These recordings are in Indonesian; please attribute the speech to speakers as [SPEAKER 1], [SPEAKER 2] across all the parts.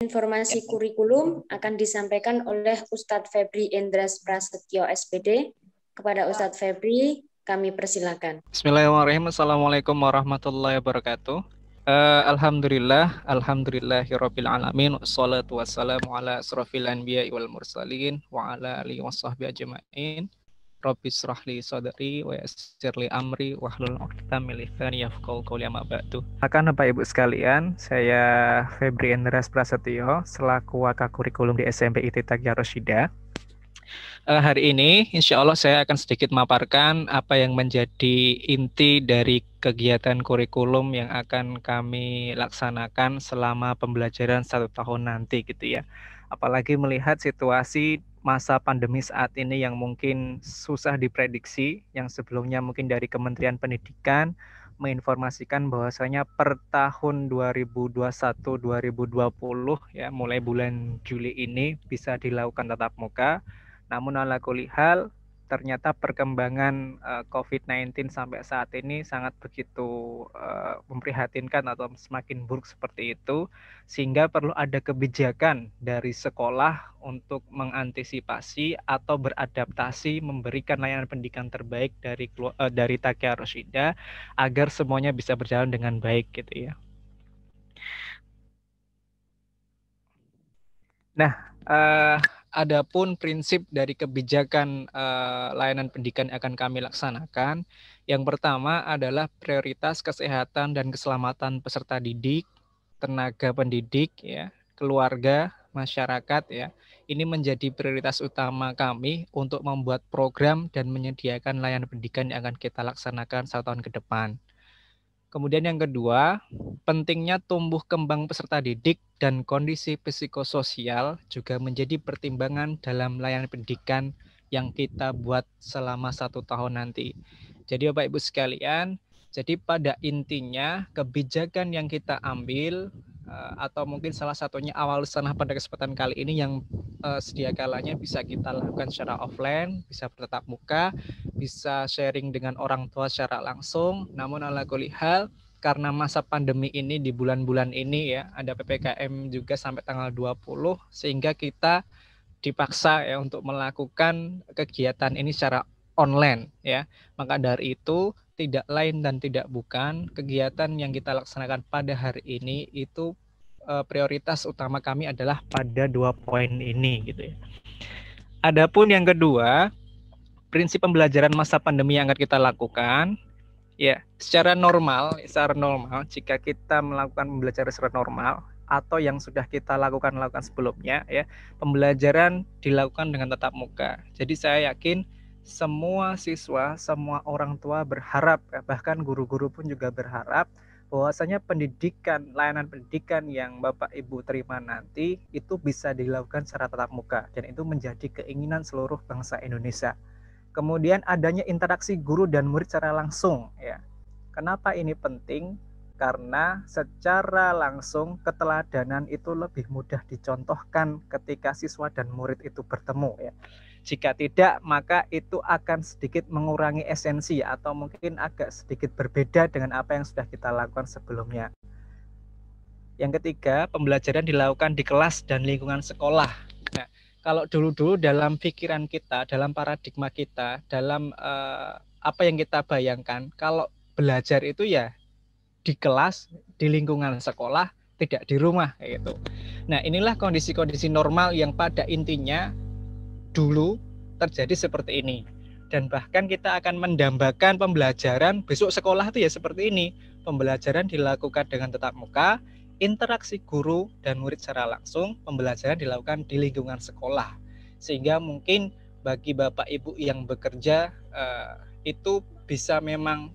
[SPEAKER 1] Informasi kurikulum akan disampaikan oleh Ustadz Febri Endras Prasetyo SPD. Kepada Ustadz Febri, kami persilakan.
[SPEAKER 2] Bismillahirrahmanirrahim. Assalamualaikum warahmatullahi wabarakatuh. Alhamdulillahirabbil alamin. Wassalatu wassalamu ala asrofil anbiya'i wal mursalin wa ala alihi washabbihi ajmain. Rabbi shrahli sadri wa yassirli amri wahlul 'uqdatam min lisani yafqahu qawli, amma ba'du. Akan Bapak Ibu sekalian, saya Febri Endras Prasetyo selaku Wakakurikulum di SMP IT Taqiyah Rasyidah. Hari ini insya Allah saya akan sedikit memaparkan apa yang menjadi inti dari kegiatan kurikulum yang akan kami laksanakan selama pembelajaran 1 tahun nanti gitu ya. Apalagi melihat situasi masa pandemi saat ini yang mungkin susah diprediksi, yang sebelumnya mungkin dari Kementerian Pendidikan menginformasikan bahwasanya per tahun 2021-2020 ya, mulai bulan Juli ini bisa dilakukan tatap muka. Namun ala kulli hal ternyata perkembangan COVID-19 sampai saat ini sangat begitu memprihatinkan atau semakin buruk seperti itu, sehingga perlu ada kebijakan dari sekolah untuk mengantisipasi atau beradaptasi memberikan layanan pendidikan terbaik dari Taqiyah Rasyidah agar semuanya bisa berjalan dengan baik gitu ya. Nah, adapun prinsip dari kebijakan layanan pendidikan yang akan kami laksanakan, yang pertama adalah prioritas kesehatan dan keselamatan peserta didik, tenaga pendidik, ya, keluarga, masyarakat, ya. Ini menjadi prioritas utama kami untuk membuat program dan menyediakan layanan pendidikan yang akan kita laksanakan 1 tahun ke depan. Kemudian yang kedua, pentingnya tumbuh kembang peserta didik dan kondisi psikososial juga menjadi pertimbangan dalam layanan pendidikan yang kita buat selama 1 tahun nanti. Jadi Bapak Ibu sekalian, jadi pada intinya kebijakan yang kita ambil atau mungkin salah satunya awal sana pada kesempatan kali ini yang sedia kalanya bisa kita lakukan secara offline, bisa bertatap muka, bisa sharing dengan orang tua secara langsung. Namun ala kulli hal, karena masa pandemi ini di bulan-bulan ini ya, ada PPKM juga sampai tanggal 20, sehingga kita dipaksa ya untuk melakukan kegiatan ini secara online ya. Maka dari itu tidak lain dan tidak bukan kegiatan yang kita laksanakan pada hari ini itu prioritas utama kami adalah pada 2 poin ini gitu ya. Adapun yang kedua, prinsip pembelajaran masa pandemi yang akan kita lakukan ya, secara normal jika kita melakukan pembelajaran secara normal atau yang sudah kita lakukan sebelumnya ya, pembelajaran dilakukan dengan tatap muka. Jadi saya yakin semua siswa, semua orang tua berharap, bahkan guru-guru pun juga berharap bahwasanya layanan pendidikan yang Bapak Ibu terima nanti itu bisa dilakukan secara tatap muka, dan itu menjadi keinginan seluruh bangsa Indonesia. Kemudian adanya interaksi guru dan murid secara langsung ya. Kenapa ini penting? Karena secara langsung keteladanan itu lebih mudah dicontohkan ketika siswa dan murid itu bertemu ya. Jika tidak, maka itu akan sedikit mengurangi esensi atau mungkin agak sedikit berbeda dengan apa yang sudah kita lakukan sebelumnya. Yang ketiga, pembelajaran dilakukan di kelas dan lingkungan sekolah. Nah, kalau dulu-dulu dalam pikiran kita, dalam paradigma kita, dalam apa yang kita bayangkan, kalau belajar itu ya di kelas, di lingkungan sekolah, tidak di rumah kayak gitu. Nah, inilah kondisi-kondisi normal yang pada intinya dulu terjadi seperti ini. Dan bahkan kita akan mendambakan pembelajaran besok sekolah itu ya seperti ini. Pembelajaran dilakukan dengan tatap muka, interaksi guru dan murid secara langsung, pembelajaran dilakukan di lingkungan sekolah. Sehingga mungkin bagi Bapak Ibu yang bekerja itu bisa memang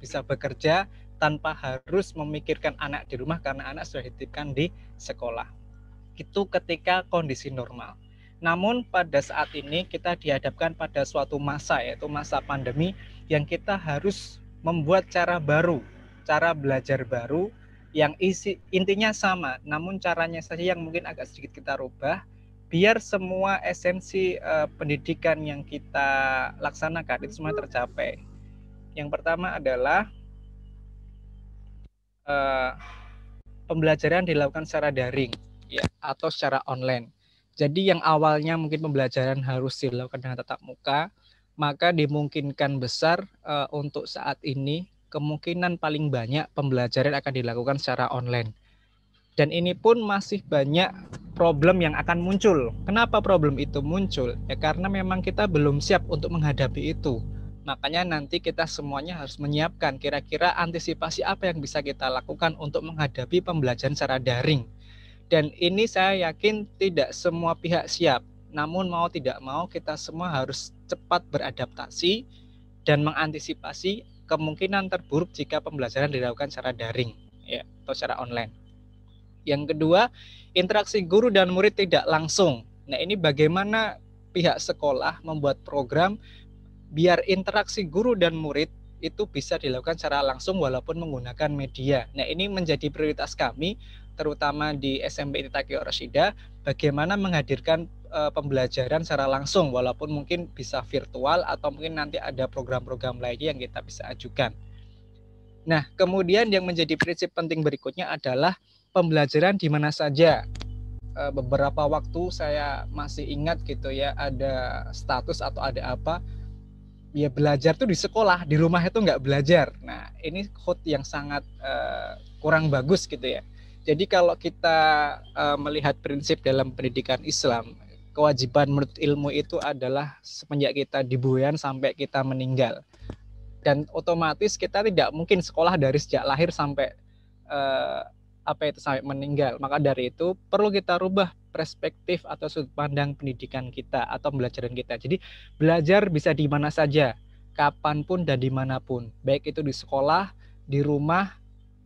[SPEAKER 2] bisa bekerja tanpa harus memikirkan anak di rumah karena anak sudah dititipkan di sekolah. Itu ketika kondisi normal. Namun pada saat ini kita dihadapkan pada suatu masa, yaitu masa pandemi, yang kita harus membuat cara baru, cara belajar baru yang intinya sama, namun caranya saja yang mungkin agak sedikit kita rubah biar semua esensi pendidikan yang kita laksanakan itu semua tercapai. Yang pertama adalah pembelajaran dilakukan secara daring. Ya, atau secara online. Jadi yang awalnya mungkin pembelajaran harus dilakukan dengan tatap muka, maka dimungkinkan besar untuk saat ini kemungkinan paling banyak pembelajaran akan dilakukan secara online. Dan ini pun masih banyak problem yang akan muncul. Kenapa problem itu muncul? Ya karena memang kita belum siap untuk menghadapi itu. Makanya nanti kita semuanya harus menyiapkan kira-kira antisipasi apa yang bisa kita lakukan untuk menghadapi pembelajaran secara daring. Dan ini saya yakin tidak semua pihak siap. Namun mau tidak mau kita semua harus cepat beradaptasi dan mengantisipasi kemungkinan terburuk jika pembelajaran dilakukan secara daring ya, atau secara online. Yang kedua, interaksi guru dan murid tidak langsung. Nah, ini bagaimana pihak sekolah membuat program biar interaksi guru dan murid itu bisa dilakukan secara langsung walaupun menggunakan media. Nah, ini menjadi prioritas kami, terutama di SMP Taqiyya Rasyidah, bagaimana menghadirkan pembelajaran secara langsung walaupun mungkin bisa virtual atau mungkin nanti ada program-program lainnya yang kita bisa ajukan. Nah, kemudian yang menjadi prinsip penting berikutnya adalah pembelajaran di mana saja. Beberapa waktu saya masih ingat gitu ya, ada status atau ada apa, ya belajar tuh di sekolah, di rumah itu nggak belajar. Nah, ini quote yang sangat kurang bagus gitu ya. Jadi kalau kita melihat prinsip dalam pendidikan Islam, kewajiban menuntut ilmu itu adalah semenjak kita dibuayan sampai kita meninggal. Dan otomatis kita tidak mungkin sekolah dari sejak lahir sampai sampai meninggal. Maka dari itu perlu kita rubah perspektif atau sudut pandang pendidikan kita atau pembelajaran kita. Jadi belajar bisa di mana saja, kapanpun dan dimanapun, baik itu di sekolah, di rumah,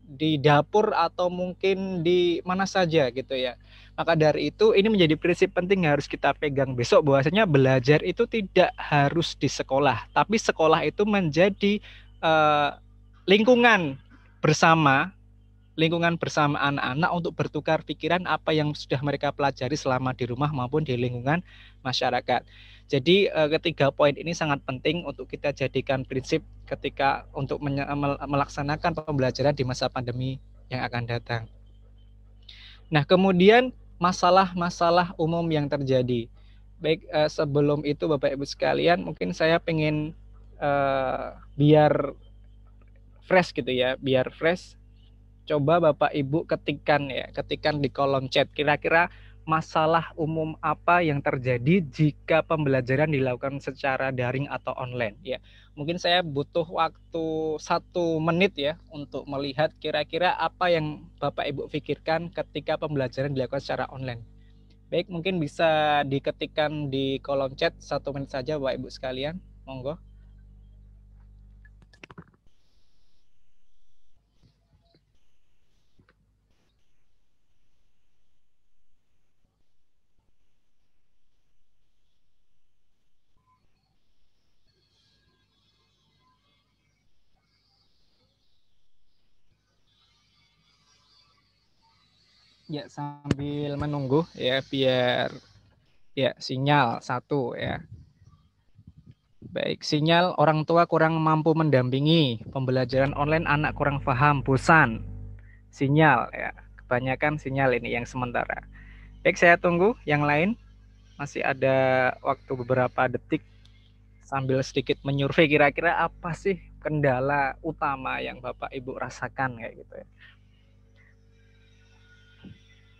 [SPEAKER 2] di dapur atau mungkin di mana saja gitu ya. Maka dari itu ini menjadi prinsip penting yang harus kita pegang besok, bahwasanya belajar itu tidak harus di sekolah, tapi sekolah itu menjadi lingkungan bersama anak-anak untuk bertukar pikiran apa yang sudah mereka pelajari selama di rumah maupun di lingkungan masyarakat. Jadi ketiga poin ini sangat penting untuk kita jadikan prinsip ketika untuk melaksanakan pembelajaran di masa pandemi yang akan datang. Nah, kemudian masalah-masalah umum yang terjadi. Baik, sebelum itu Bapak Ibu sekalian, mungkin saya pengen biar fresh gitu ya, biar fresh. Coba Bapak Ibu ketikan di kolom chat kira-kira masalah umum apa yang terjadi jika pembelajaran dilakukan secara daring atau online ya. Mungkin saya butuh waktu 1 menit ya untuk melihat kira-kira apa yang Bapak Ibu pikirkan ketika pembelajaran dilakukan secara online. Baik, mungkin bisa diketikkan di kolom chat 1 menit saja Bapak Ibu sekalian. Monggo. Ya, sambil menunggu ya biar ya sinyal 1 ya. Baik, sinyal orang tua kurang mampu mendampingi, pembelajaran online anak kurang paham, bosan. Sinyal ya, kebanyakan sinyal ini yang sementara. Baik, saya tunggu yang lain. Masih ada waktu beberapa detik sambil sedikit menyurvei kira-kira apa sih kendala utama yang Bapak Ibu rasakan kayak gitu ya.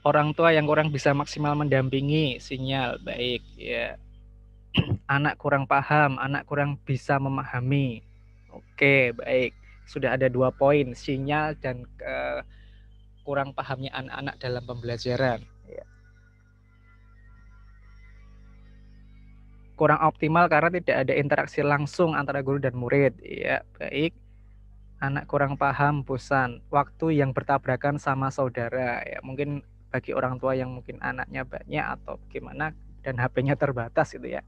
[SPEAKER 2] Orang tua yang kurang bisa maksimal mendampingi, sinyal baik ya. Anak kurang paham, anak kurang bisa memahami. Oke, baik. Sudah ada 2 poin, sinyal dan kurang pahamnya anak-anak dalam pembelajaran. Ya. Kurang optimal karena tidak ada interaksi langsung antara guru dan murid. Ya, baik. Anak kurang paham, bosan, waktu yang bertabrakan sama saudara. Ya, mungkin bagi orang tua yang mungkin anaknya banyak atau bagaimana dan HP-nya terbatas gitu ya.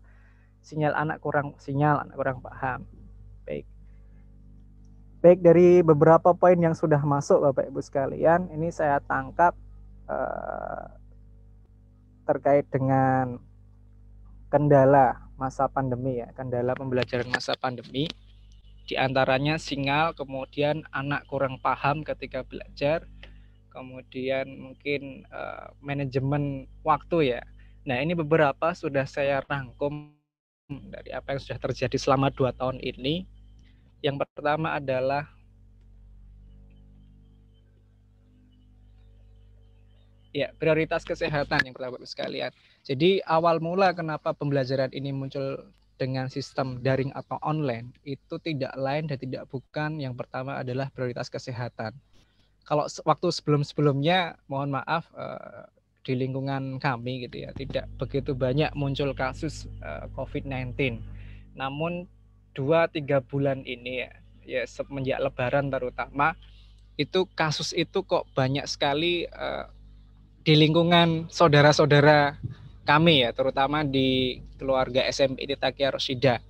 [SPEAKER 2] Sinyal anak kurang paham. Baik. Baik, dari beberapa poin yang sudah masuk Bapak Ibu sekalian, ini saya tangkap terkait dengan kendala masa pandemi ya, kendala pembelajaran masa pandemi. Di antaranya sinyal, kemudian anak kurang paham ketika belajar, kemudian mungkin manajemen waktu ya. Nah, ini beberapa sudah saya rangkum dari apa yang sudah terjadi selama 2 tahun ini. Yang pertama adalah ya, prioritas kesehatan yang pertama sekalian. Jadi awal mula kenapa pembelajaran ini muncul dengan sistem daring atau online itu tidak lain dan tidak bukan yang pertama adalah prioritas kesehatan. Kalau waktu sebelum-sebelumnya, mohon maaf, di lingkungan kami gitu ya, tidak begitu banyak muncul kasus COVID-19. Namun 2-3 bulan ini ya semenjak Lebaran terutama, itu kasus itu kok banyak sekali di lingkungan saudara-saudara kami ya, terutama di keluarga SMP Takia Rosyida.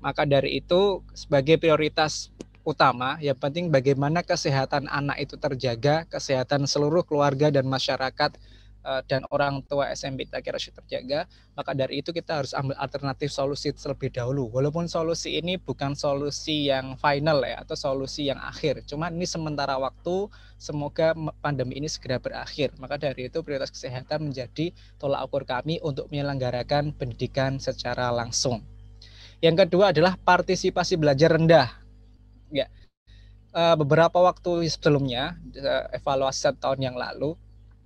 [SPEAKER 2] Maka dari itu sebagai prioritas utama, yang penting bagaimana kesehatan anak itu terjaga, kesehatan seluruh keluarga dan masyarakat dan orang tua SMP Takia Rosyida terjaga. Maka dari itu kita harus ambil alternatif solusi terlebih dahulu. Walaupun solusi ini bukan solusi yang final ya, atau solusi yang akhir. Cuma ini sementara waktu, semoga pandemi ini segera berakhir. Maka dari itu prioritas kesehatan menjadi tolak ukur kami untuk menyelenggarakan pendidikan secara langsung. Yang kedua adalah partisipasi belajar rendah. Ya, beberapa waktu sebelumnya, evaluasi 1 tahun yang lalu,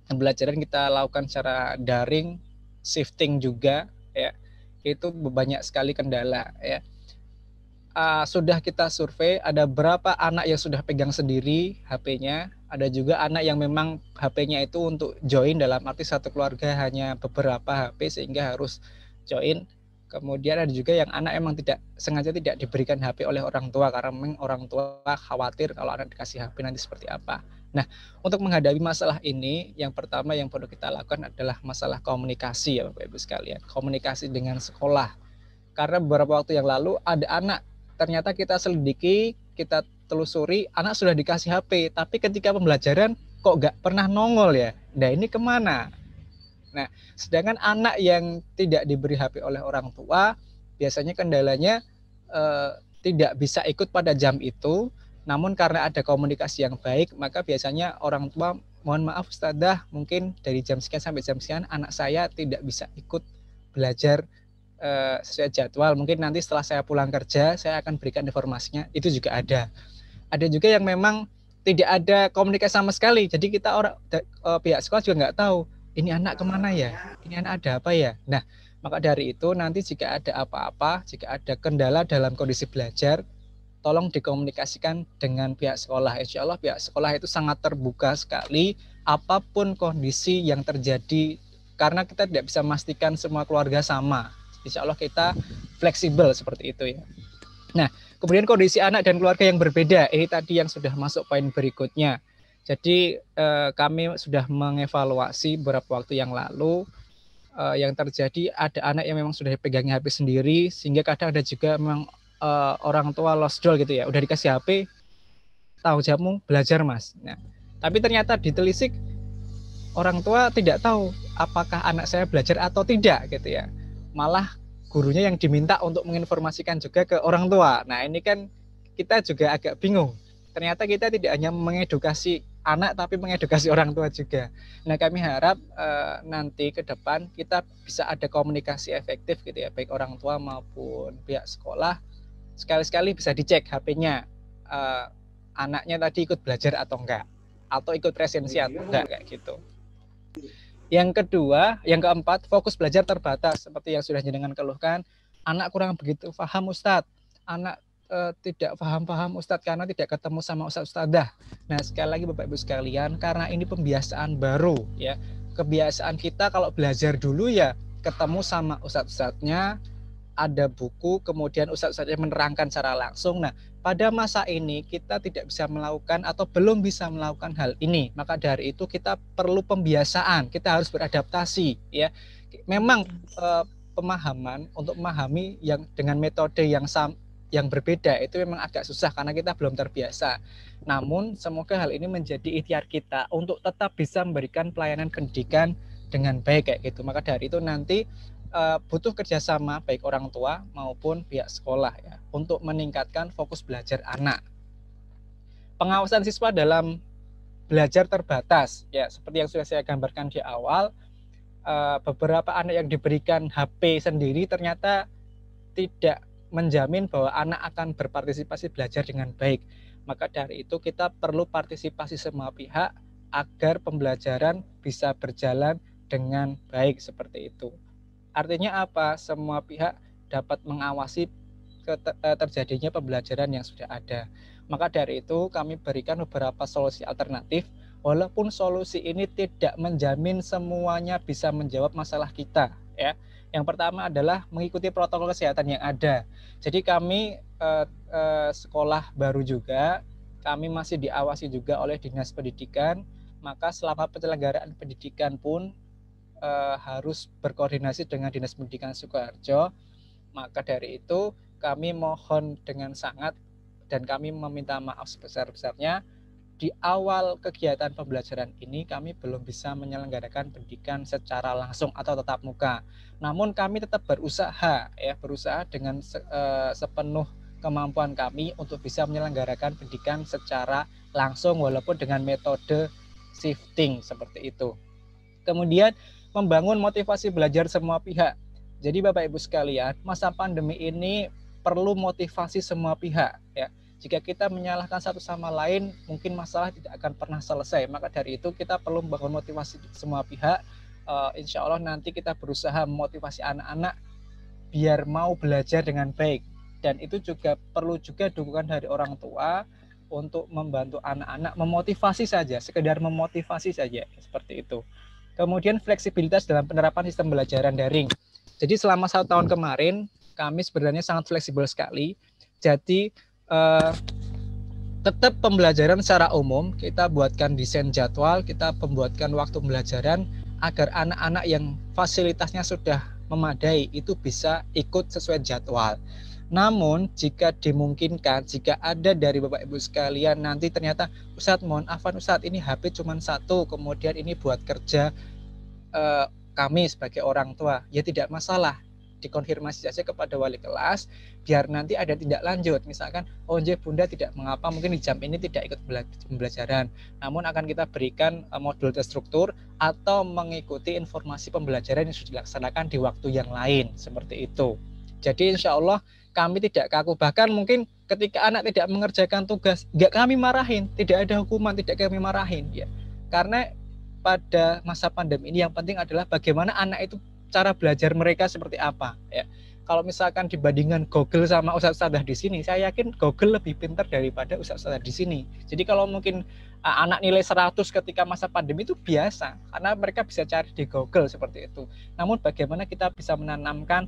[SPEAKER 2] pembelajaran kita lakukan secara daring, shifting juga, ya, itu banyak sekali kendala. Ya, sudah kita survei ada berapa anak yang sudah pegang sendiri HP-nya, ada juga anak yang memang HP-nya itu untuk join, dalam arti satu keluarga hanya beberapa HP sehingga harus join. Kemudian ada juga yang anak emang sengaja tidak diberikan HP oleh orang tua karena memang orang tua khawatir kalau anak dikasih HP nanti seperti apa. Nah, untuk menghadapi masalah ini, yang pertama yang perlu kita lakukan adalah masalah komunikasi ya Bapak Ibu sekalian. Komunikasi dengan sekolah. Karena beberapa waktu yang lalu ada anak, ternyata kita selidiki, kita telusuri, anak sudah dikasih HP, tapi ketika pembelajaran kok nggak pernah nongol ya. Nah, ini kemana? Nah, sedangkan anak yang tidak diberi HP oleh orang tua, biasanya kendalanya tidak bisa ikut pada jam itu, namun karena ada komunikasi yang baik, maka biasanya orang tua, mohon maaf Ustadzah, mungkin dari jam sekian sampai jam sekian anak saya tidak bisa ikut belajar sesuai jadwal. Mungkin nanti setelah saya pulang kerja, saya akan berikan informasinya. Itu juga ada. Ada juga yang memang tidak ada komunikasi sama sekali. Jadi kita pihak sekolah juga nggak tahu ini anak kemana ya, ini anak ada apa ya. Nah, maka dari itu nanti jika ada apa-apa, jika ada kendala dalam kondisi belajar, tolong dikomunikasikan dengan pihak sekolah. Insya Allah pihak sekolah itu sangat terbuka sekali apapun kondisi yang terjadi, karena kita tidak bisa memastikan semua keluarga sama. Insya Allah kita fleksibel seperti itu ya. Nah, kemudian kondisi anak dan keluarga yang berbeda, ini tadi yang sudah masuk poin berikutnya. Jadi kami sudah mengevaluasi beberapa waktu yang lalu, yang terjadi ada anak yang memang sudah dipegangi HP sendiri, sehingga kadang ada juga memang orang tua lost doll gitu ya, udah dikasih HP, tahu jamu belajar mas. Nah, tapi ternyata ditelisik orang tua tidak tahu apakah anak saya belajar atau tidak gitu ya, malah gurunya yang diminta untuk menginformasikan juga ke orang tua. Nah, ini kan kita juga agak bingung. Ternyata kita tidak hanya mengedukasi anak tapi mengedukasi orang tua juga. Nah, kami harap nanti ke depan kita bisa ada komunikasi efektif gitu ya, baik orang tua maupun pihak sekolah. Sekali-sekali bisa dicek HP-nya, anaknya tadi ikut belajar atau enggak, atau ikut presensi atau enggak, kayak gitu. Yang kedua, yang keempat, fokus belajar terbatas seperti yang sudah jenengan keluhkan. Anak kurang begitu paham Ustadz, anak tidak paham Ustadz karena tidak ketemu sama Ustadz-Ustadzah. Nah, sekali lagi Bapak Ibu sekalian, karena ini pembiasaan baru ya. Kebiasaan kita kalau belajar dulu ya ketemu sama Ustadz-Ustadznya, ada buku, kemudian Ustadz-Ustadznya menerangkan secara langsung. Nah, pada masa ini kita tidak bisa melakukan atau belum bisa melakukan hal ini. Maka dari itu kita perlu pembiasaan, kita harus beradaptasi ya. Memang pemahaman untuk memahami yang dengan metode yang berbeda itu memang agak susah karena kita belum terbiasa. Namun semoga hal ini menjadi ikhtiar kita untuk tetap bisa memberikan pelayanan pendidikan dengan baik kayak gitu. Maka dari itu nanti butuh kerjasama baik orang tua maupun pihak sekolah ya untuk meningkatkan fokus belajar anak. Pengawasan siswa dalam belajar terbatas. Ya, seperti yang sudah saya gambarkan di awal, beberapa anak yang diberikan HP sendiri ternyata tidak menjamin bahwa anak akan berpartisipasi belajar dengan baik. Maka dari itu kita perlu partisipasi semua pihak agar pembelajaran bisa berjalan dengan baik seperti itu. Artinya apa? Semua pihak dapat mengawasi terjadinya pembelajaran yang sudah ada. Maka dari itu kami berikan beberapa solusi alternatif, walaupun solusi ini tidak menjamin semuanya bisa menjawab masalah kita, ya. Yang pertama adalah mengikuti protokol kesehatan yang ada. Jadi kami sekolah baru juga, kami masih diawasi juga oleh Dinas Pendidikan, maka selama penyelenggaraan pendidikan pun harus berkoordinasi dengan Dinas Pendidikan Sukoharjo. Maka dari itu kami mohon dengan sangat dan kami meminta maaf sebesar-besarnya, di awal kegiatan pembelajaran ini kami belum bisa menyelenggarakan pendidikan secara langsung atau tatap muka. Namun kami tetap berusaha dengan sepenuh kemampuan kami untuk bisa menyelenggarakan pendidikan secara langsung walaupun dengan metode shifting seperti itu. Kemudian membangun motivasi belajar semua pihak. Jadi Bapak Ibu sekalian, masa pandemi ini perlu motivasi semua pihak, ya. Jika kita menyalahkan satu sama lain, mungkin masalah tidak akan pernah selesai. Maka dari itu kita perlu membangun motivasi semua pihak. Insya Allah nanti kita berusaha memotivasi anak-anak biar mau belajar dengan baik. Dan itu juga perlu juga dukungan dari orang tua untuk membantu anak-anak memotivasi saja, sekedar memotivasi saja, seperti itu. Kemudian fleksibilitas dalam penerapan sistem pembelajaran daring. Jadi selama 1 tahun kemarin, kami sebenarnya sangat fleksibel sekali. Jadi tetap pembelajaran secara umum, kita buatkan desain jadwal, kita membuatkan waktu pembelajaran agar anak-anak yang fasilitasnya sudah memadai itu bisa ikut sesuai jadwal. Namun jika dimungkinkan, jika ada dari Bapak Ibu sekalian nanti ternyata Ustadz mohon afan Ustadz ini HP cuma 1, kemudian ini buat kerja kami sebagai orang tua, ya tidak masalah, dikonfirmasi saja kepada wali kelas biar nanti ada tindak lanjut. Misalkan Bunda tidak mengapa mungkin di jam ini tidak ikut pembelajaran, namun akan kita berikan modul terstruktur atau mengikuti informasi pembelajaran yang sudah dilaksanakan di waktu yang lain, seperti itu. Jadi insya Allah kami tidak kaku, bahkan mungkin ketika anak tidak mengerjakan tugas nggak kami marahin, tidak ada hukuman, tidak kami marahin, ya. Karena pada masa pandemi ini yang penting adalah bagaimana anak itu cara belajar mereka seperti apa, ya. Kalau misalkan dibandingkan Google sama ustadz-ustadzah di sini, saya yakin Google lebih pintar daripada ustadz-ustadzah di sini. Jadi kalau mungkin anak nilai 100 ketika masa pandemi itu biasa, karena mereka bisa cari di Google seperti itu. Namun bagaimana kita bisa menanamkan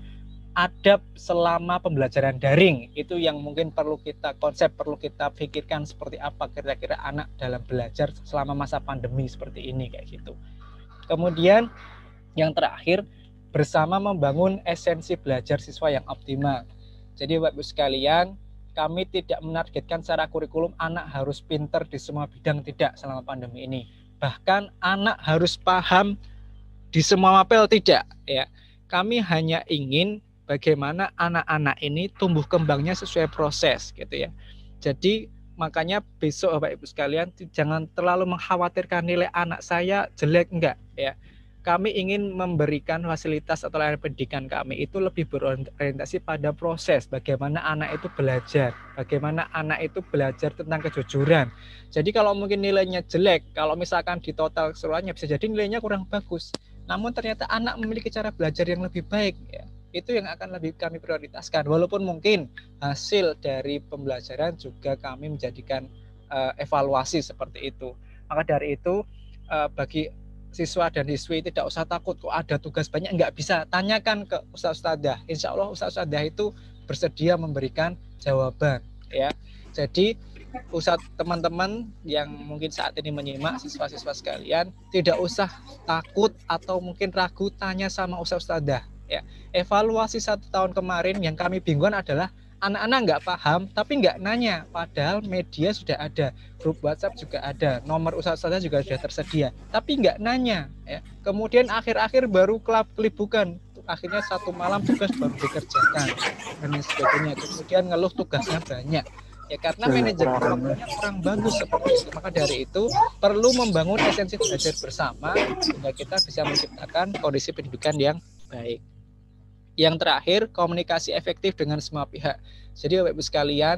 [SPEAKER 2] adab selama pembelajaran daring, itu yang mungkin perlu kita perlu kita pikirkan seperti apa kira-kira anak dalam belajar selama masa pandemi seperti ini, kayak gitu. Kemudian yang terakhir, bersama membangun esensi belajar siswa yang optimal. Jadi Bapak Ibu sekalian, kami tidak menargetkan secara kurikulum anak harus pintar di semua bidang, tidak selama pandemi ini. Bahkan anak harus paham di semua mapel, tidak, ya. Kami hanya ingin bagaimana anak-anak ini tumbuh kembangnya sesuai proses, gitu ya. Jadi makanya besok Bapak Ibu sekalian jangan terlalu mengkhawatirkan nilai anak saya jelek, enggak, ya. Kami ingin memberikan fasilitas atau layanan pendidikan kami itu lebih berorientasi pada proses, bagaimana anak itu belajar, bagaimana anak itu belajar tentang kejujuran. Jadi kalau mungkin nilainya jelek, kalau misalkan di total keseluruhannya bisa jadi nilainya kurang bagus, namun ternyata anak memiliki cara belajar yang lebih baik, ya. Itu yang akan lebih kami prioritaskan, walaupun mungkin hasil dari pembelajaran juga kami menjadikan evaluasi seperti itu. Maka dari itu bagi siswa dan siswi tidak usah takut kok ada tugas banyak, nggak bisa, tanyakan ke ustadz-ustadzah. Insya Allah ustadz-ustadzah itu bersedia memberikan jawaban, ya. Jadi teman-teman yang mungkin saat ini menyimak, siswa-siswa sekalian, tidak usah takut atau mungkin ragu tanya sama ustadz-ustadzah, ya. Evaluasi 1 tahun kemarin yang kami bingungkan adalah anak-anak nggak paham tapi nggak nanya, padahal media sudah ada, grup WhatsApp juga ada, nomor ustadz-ustadzah juga sudah tersedia, tapi nggak nanya, ya. Kemudian akhir-akhir baru kelibukan, akhirnya 1 malam tugas baru dikerjakan dan sebagainya, kemudian ngeluh tugasnya banyak. Ya karena manajemen waktunya kurang bagus seperti itu. Maka dari itu perlu membangun esensi belajar bersama sehingga kita bisa menciptakan kondisi pendidikan yang baik. Yang terakhir, komunikasi efektif dengan semua pihak. Jadi Bapak Ibu sekalian,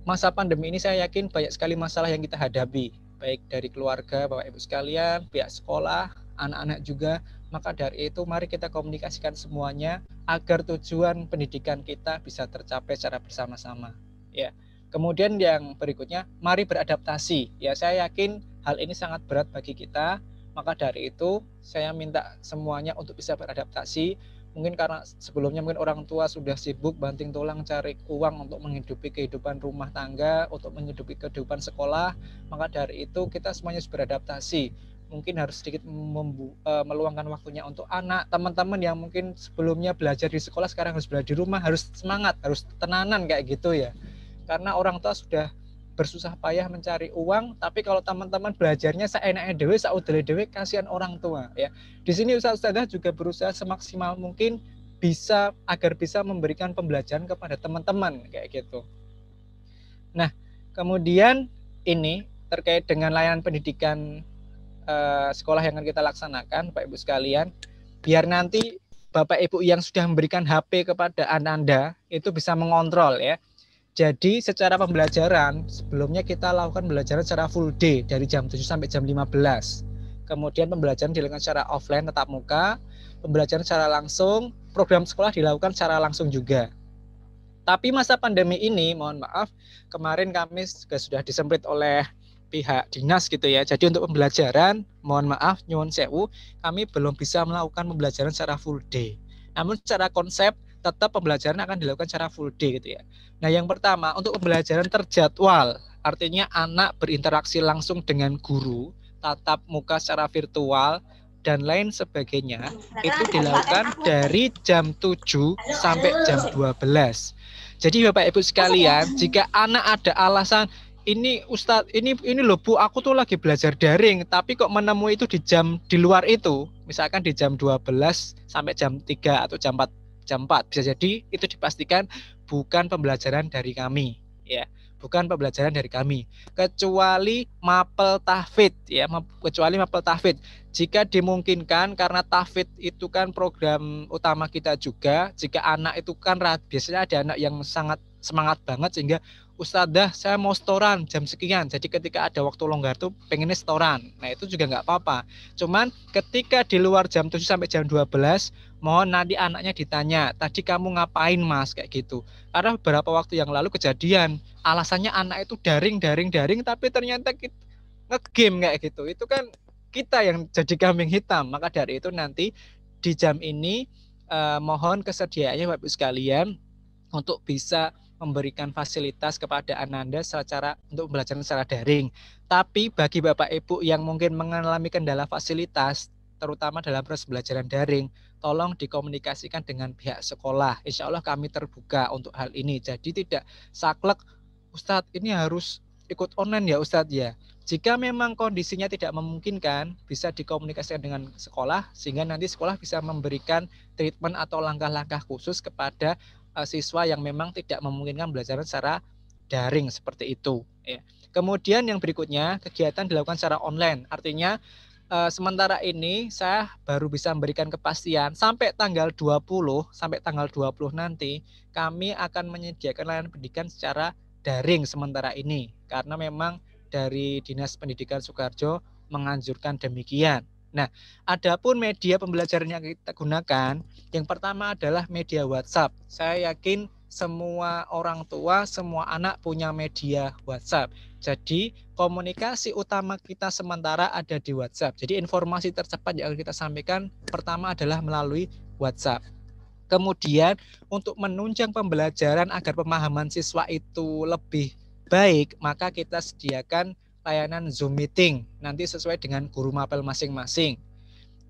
[SPEAKER 2] masa pandemi ini saya yakin banyak sekali masalah yang kita hadapi, baik dari keluarga Bapak Ibu sekalian, pihak sekolah, anak-anak juga. Maka dari itu mari kita komunikasikan semuanya agar tujuan pendidikan kita bisa tercapai secara bersama-sama. Ya. Kemudian yang berikutnya, mari beradaptasi. Ya, saya yakin hal ini sangat berat bagi kita. Maka dari itu, saya minta semuanya untuk bisa beradaptasi. Mungkin karena sebelumnya mungkin orang tua sudah sibuk banting tulang cari uang untuk menghidupi kehidupan rumah tangga, untuk menghidupi kehidupan sekolah. Maka dari itu, kita semuanya harus beradaptasi. Mungkin harus sedikit meluangkan waktunya untuk anak, teman-teman yang mungkin sebelumnya belajar di sekolah, sekarang harus belajar di rumah, harus semangat, harus tenanan kayak gitu ya. Karena orang tua sudah bersusah payah mencari uang, tapi kalau teman-teman belajarnya seenaknya dewe, saudara dewe, kasihan orang tua ya. Di sini Ustazah juga berusaha semaksimal mungkin agar bisa memberikan pembelajaran kepada teman-teman kayak gitu. Nah, kemudian ini terkait dengan layanan pendidikan sekolah yang akan kita laksanakan, Bapak Ibu sekalian, biar nanti Bapak Ibu yang sudah memberikan HP kepada Anda itu bisa mengontrol ya. Jadi secara pembelajaran, sebelumnya kita lakukan pembelajaran secara full day dari jam 7 sampai jam 15. Kemudian pembelajaran dilakukan secara offline tatap muka, pembelajaran secara langsung, program sekolah dilakukan secara langsung juga. Tapi masa pandemi ini, mohon maaf, kemarin kami juga sudah disemprit oleh pihak dinas gitu ya. Jadi untuk pembelajaran, mohon maaf, nyuwun sewu, kami belum bisa melakukan pembelajaran secara full day. Namun secara konsep, tetap pembelajaran akan dilakukan secara full day gitu ya. Nah, yang pertama untuk pembelajaran terjadwal, artinya anak berinteraksi langsung dengan guru, tatap muka secara virtual dan lain sebagainya, itu dilakukan dari jam 7 sampai jam 12. Jadi Bapak Ibu sekalian, jika anak ada alasan ini Ustadz, ini loh Bu, aku tuh lagi belajar daring, tapi kok menemui itu di luar itu, misalkan di jam 12 sampai jam 3 atau jam 4, bisa jadi itu dipastikan bukan pembelajaran dari kami ya, bukan pembelajaran dari kami, kecuali mapel tahfidz ya, kecuali mapel tahfidz jika dimungkinkan, karena tahfidz itu kan program utama kita juga. Jika anak itu kan biasanya ada anak yang sangat semangat banget sehingga Ustadzah saya mau setoran jam sekian, jadi ketika ada waktu longgar tuh pengennya setoran. Nah itu juga nggak apa-apa. Cuman ketika di luar jam 7 sampai jam 12, mohon nanti anaknya ditanya, tadi kamu ngapain Mas, kayak gitu. Karena beberapa waktu yang lalu kejadian, alasannya anak itu daring, tapi ternyata nge-game kayak gitu. Itu kan kita yang jadi kambing hitam. Maka dari itu nanti di jam ini mohon kesediaannya Bapak Ibu sekalian untuk bisa memberikan fasilitas kepada Ananda untuk belajar secara daring. Tapi bagi Bapak Ibu yang mungkin mengalami kendala fasilitas, terutama dalam proses pembelajaran daring, tolong dikomunikasikan dengan pihak sekolah. Insya Allah kami terbuka untuk hal ini. Jadi tidak saklek, Ustadz ini harus ikut online ya Ustadz ya. Jika memang kondisinya tidak memungkinkan, bisa dikomunikasikan dengan sekolah, sehingga nanti sekolah bisa memberikan treatment atau langkah-langkah khusus kepada siswa yang memang tidak memungkinkan belajar secara daring seperti itu ya. Kemudian yang berikutnya, kegiatan dilakukan secara online, artinya sementara ini saya baru bisa memberikan kepastian sampai tanggal 20 nanti kami akan menyediakan layanan pendidikan secara daring sementara ini, karena memang dari Dinas Pendidikan Sukoharjo menganjurkan demikian. Nah, adapun media pembelajaran yang kita gunakan, yang pertama adalah media WhatsApp. Saya yakin semua orang tua, semua anak punya media WhatsApp. Jadi, komunikasi utama kita sementara ada di WhatsApp. Jadi, informasi tercepat yang kita sampaikan pertama adalah melalui WhatsApp. Kemudian, untuk menunjang pembelajaran agar pemahaman siswa itu lebih baik, maka kita sediakan layanan Zoom meeting nanti sesuai dengan guru mapel masing-masing.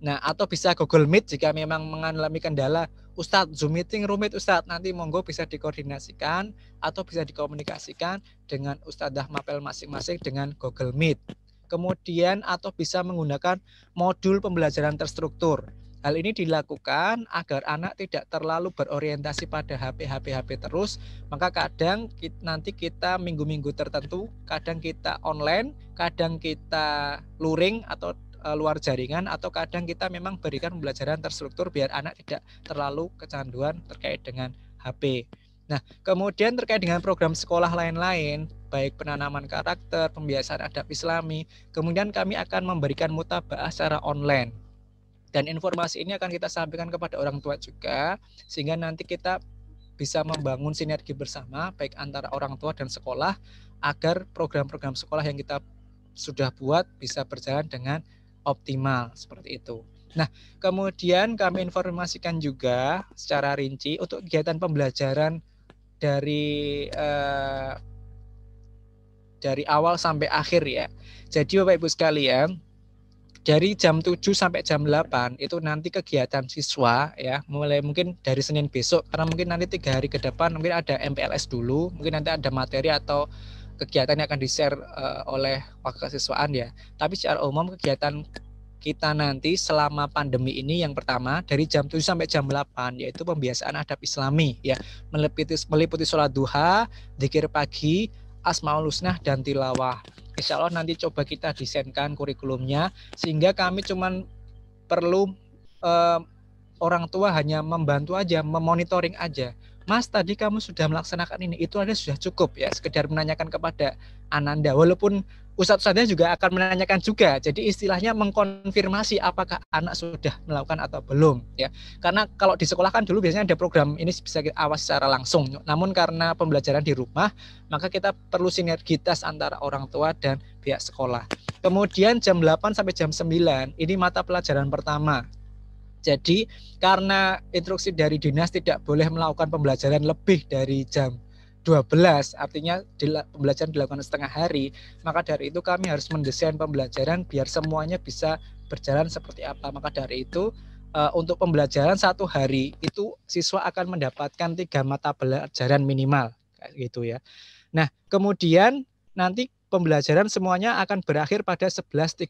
[SPEAKER 2] Nah, atau bisa Google Meet jika memang mengalami kendala, Ustadz Zoom meeting rumit Ustadz, nanti monggo bisa dikoordinasikan atau bisa dikomunikasikan dengan Ustadzah mapel masing-masing dengan Google Meet. Kemudian atau bisa menggunakan modul pembelajaran terstruktur. Hal ini dilakukan agar anak tidak terlalu berorientasi pada HP terus. Maka kadang nanti kita minggu-minggu tertentu, kadang kita online, kadang kita luring atau luar jaringan, atau kadang kita memang berikan pembelajaran terstruktur biar anak tidak terlalu kecanduan terkait dengan HP. Nah, kemudian terkait dengan program sekolah lain-lain, baik penanaman karakter, pembiasaan adab Islami, kemudian kami akan memberikan mutabaah secara online. Dan informasi ini akan kita sampaikan kepada orang tua juga, sehingga nanti kita bisa membangun sinergi bersama, baik antara orang tua dan sekolah, agar program-program sekolah yang kita sudah buat bisa berjalan dengan optimal, seperti itu. Nah, kemudian kami informasikan juga secara rinci untuk kegiatan pembelajaran dari awal sampai akhir ya. Jadi Bapak Ibu sekalian, dari jam 7 sampai jam 8 itu nanti kegiatan siswa ya, mulai mungkin dari Senin besok, karena mungkin nanti 3 hari ke depan mungkin ada MPLS dulu, mungkin nanti ada materi atau kegiatan yang akan di-share oleh wakil kesiswaan ya. Tapi secara umum kegiatan kita nanti selama pandemi ini yang pertama dari jam 7 sampai jam 8 yaitu pembiasaan adab Islami ya, meliputi sholat duha, dzikir pagi, Asmaul Husna dan tilawah. Insya Allah nanti coba kita desainkan kurikulumnya sehingga kami cuman perlu orang tua hanya membantu aja, memonitoring aja. Mas, tadi kamu sudah melaksanakan ini, itu ada sudah cukup ya, sekedar menanyakan kepada Ananda. Walaupun Ustadz-ustadznya juga akan menanyakan juga. Jadi istilahnya mengkonfirmasi apakah anak sudah melakukan atau belum ya. Karena kalau di sekolah kan dulu biasanya ada program ini bisa kita awasi secara langsung. Namun karena pembelajaran di rumah, maka kita perlu sinergitas antara orang tua dan pihak sekolah. Kemudian jam 8 sampai jam 9 ini mata pelajaran pertama. Jadi karena instruksi dari dinas tidak boleh melakukan pembelajaran lebih dari jam 12, artinya pembelajaran dilakukan setengah hari, maka dari itu kami harus mendesain pembelajaran biar semuanya bisa berjalan seperti apa. Maka dari itu untuk pembelajaran 1 hari itu siswa akan mendapatkan 3 mata pelajaran minimal kayak gitu ya. Nah, kemudian nanti pembelajaran semuanya akan berakhir pada 11.30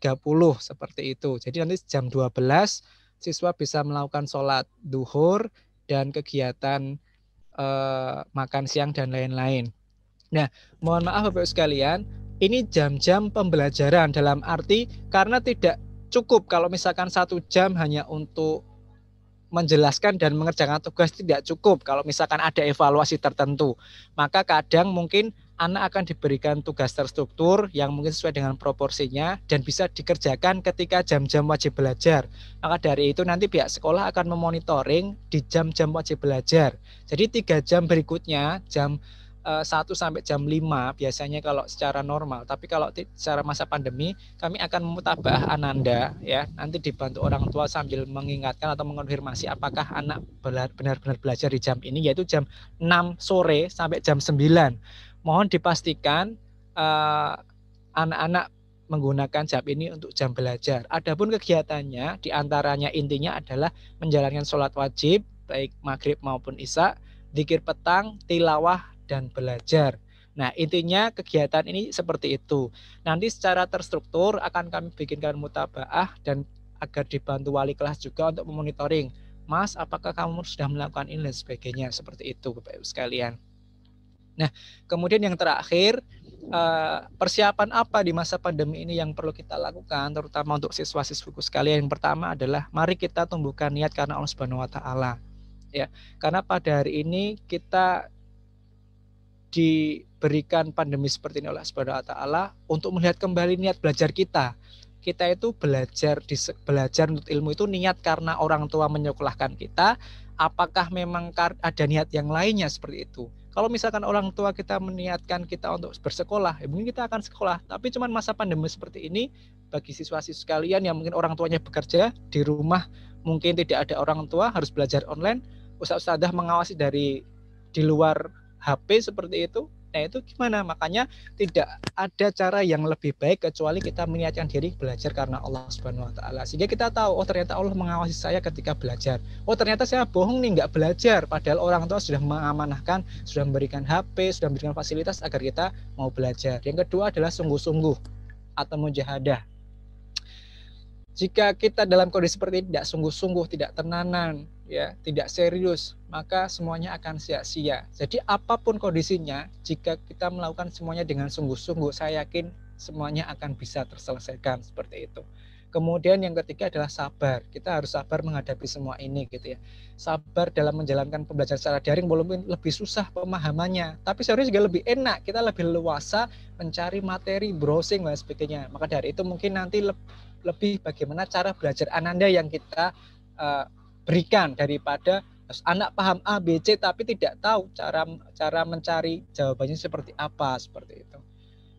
[SPEAKER 2] seperti itu. Jadi nanti jam 12 siswa bisa melakukan sholat duhur dan kegiatan makan siang dan lain-lain. Nah, mohon maaf Bapak sekalian, ini jam-jam pembelajaran dalam arti karena tidak cukup kalau misalkan 1 jam hanya untuk menjelaskan dan mengerjakan tugas, tidak cukup kalau misalkan ada evaluasi tertentu. Maka kadang mungkin anak akan diberikan tugas terstruktur yang mungkin sesuai dengan proporsinya dan bisa dikerjakan ketika jam-jam wajib belajar. Maka dari itu nanti pihak sekolah akan memonitoring di jam-jam wajib belajar. Jadi 3 jam berikutnya, jam 1 sampai jam 5 biasanya kalau secara normal. Tapi kalau secara masa pandemi, kami akan memutabaah Ananda ya. Nanti dibantu orang tua sambil mengingatkan atau mengonfirmasi apakah anak benar-benar belajar di jam ini, yaitu jam 6 sore sampai jam 9. Mohon dipastikan anak-anak menggunakan jam ini untuk jam belajar. Adapun kegiatannya diantaranya intinya adalah menjalankan sholat wajib baik maghrib maupun isya, dzikir petang, tilawah dan belajar. Nah, intinya kegiatan ini seperti itu. Nanti secara terstruktur akan kami bikinkan mutabaah dan agar dibantu wali kelas juga untuk memonitoring. Mas, apakah kamu sudah melakukan ini dan sebagainya, seperti itu Bapak Ibu sekalian. Nah, kemudian yang terakhir, persiapan apa di masa pandemi ini yang perlu kita lakukan, terutama untuk siswa-siswiku sekalian. Yang pertama adalah mari kita tumbuhkan niat karena Allah Subhanahu wa taala. Ya, karena pada hari ini kita diberikan pandemi seperti ini oleh Subhanahu wa taala untuk melihat kembali niat belajar kita. Kita itu belajar untuk ilmu itu niat karena orang tua menyekolahkan kita, apakah memang ada niat yang lainnya seperti itu. Kalau misalkan orang tua kita meniatkan kita untuk bersekolah, ya mungkin kita akan sekolah. Tapi cuman masa pandemi seperti ini, bagi siswa-siswa sekalian yang mungkin orang tuanya bekerja di rumah, mungkin tidak ada orang tua, harus belajar online, ustadz-ustadzah mengawasi dari di luar HP seperti itu. Nah, itu gimana? Makanya tidak ada cara yang lebih baik kecuali kita meniatkan diri belajar karena Allah Subhanahu wa taala. Sehingga kita tahu, oh ternyata Allah mengawasi saya ketika belajar. Oh ternyata saya bohong nih, nggak belajar. Padahal orang tua sudah mengamanahkan, sudah memberikan HP, sudah memberikan fasilitas agar kita mau belajar. Yang kedua adalah sungguh-sungguh atau mujahadah. Jika kita dalam kondisi seperti ini tidak sungguh-sungguh, tidak tenanan, ya, tidak serius, maka semuanya akan sia-sia. Jadi apapun kondisinya, jika kita melakukan semuanya dengan sungguh-sungguh, saya yakin semuanya akan bisa terselesaikan seperti itu. Kemudian yang ketiga adalah sabar. Kita harus sabar menghadapi semua ini gitu ya. Sabar dalam menjalankan pembelajaran secara daring walaupun lebih susah pemahamannya, tapi seharusnya juga lebih enak. Kita lebih leluasa mencari materi, browsing dan sebagainya. Maka dari itu mungkin nanti lebih bagaimana cara belajar ananda yang kita berikan daripada anak paham A, B, C tapi tidak tahu cara mencari jawabannya seperti apa, seperti itu.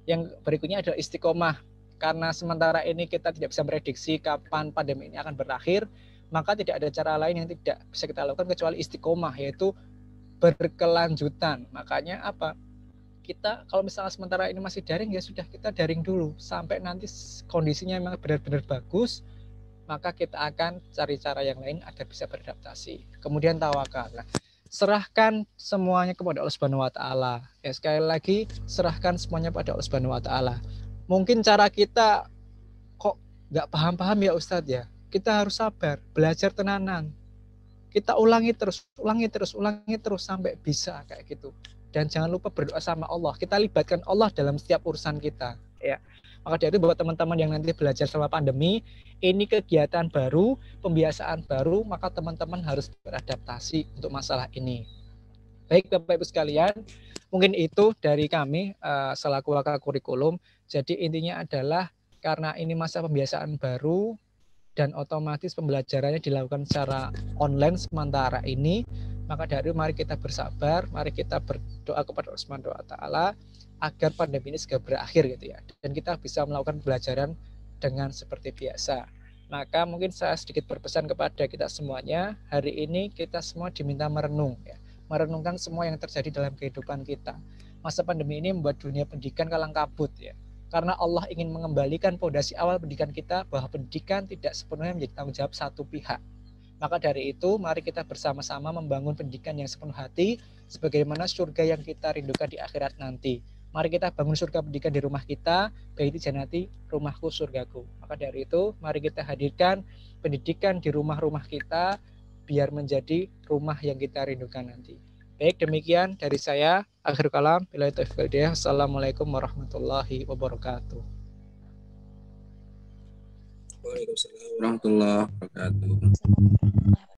[SPEAKER 2] Yang berikutnya adalah istiqomah. Karena sementara ini kita tidak bisa prediksi kapan pandemi ini akan berakhir, maka tidak ada cara lain yang tidak bisa kita lakukan kecuali istiqomah, yaitu berkelanjutan. Makanya apa? Kita kalau misalnya sementara ini masih daring, ya sudah, kita daring dulu sampai nanti kondisinya memang benar-benar bagus, maka kita akan cari cara yang lain agar bisa beradaptasi. Kemudian tawakal. Serahkan semuanya kepada Allah Subhanahu wa taala. Ya, sekali lagi, serahkan semuanya pada Allah Subhanahu wa taala. Mungkin cara kita kok nggak paham-paham ya Ustadz ya. Kita harus sabar, belajar tenanan. Kita ulangi terus sampai bisa kayak gitu. Dan jangan lupa berdoa sama Allah. Kita libatkan Allah dalam setiap urusan kita. Ya. Maka dari itu buat teman-teman yang nanti belajar selama pandemi, ini kegiatan baru, pembiasaan baru, maka teman-teman harus beradaptasi untuk masalah ini. Baik Bapak Ibu sekalian, mungkin itu dari kami selaku wakil kurikulum. Jadi intinya adalah karena ini masa pembiasaan baru dan otomatis pembelajarannya dilakukan secara online sementara ini, maka dari itu mari kita bersabar, mari kita berdoa kepada Allah Subhanahu wa taala agar pandemi ini segera berakhir gitu ya. Dan kita bisa melakukan pembelajaran dengan seperti biasa. Maka mungkin saya sedikit berpesan kepada kita semuanya, hari ini kita semua diminta merenung ya. Merenungkan semua yang terjadi dalam kehidupan kita. Masa pandemi ini membuat dunia pendidikan kalang kabut ya. Karena Allah ingin mengembalikan fondasi awal pendidikan kita bahwa pendidikan tidak sepenuhnya menjadi tanggung jawab satu pihak. Maka dari itu mari kita bersama-sama membangun pendidikan yang sepenuh hati sebagaimana surga yang kita rindukan di akhirat nanti. Mari kita bangun surga pendidikan di rumah kita, baiti janati, rumahku surgaku. Maka dari itu mari kita hadirkan pendidikan di rumah-rumah kita biar menjadi rumah yang kita rindukan nanti. Baik, demikian dari saya. Akhir kalam, billahi taufiq wal hidayah. Assalamualaikum warahmatullahi wabarakatuh.
[SPEAKER 3] Waalaikumsalam warahmatullahi wabarakatuh.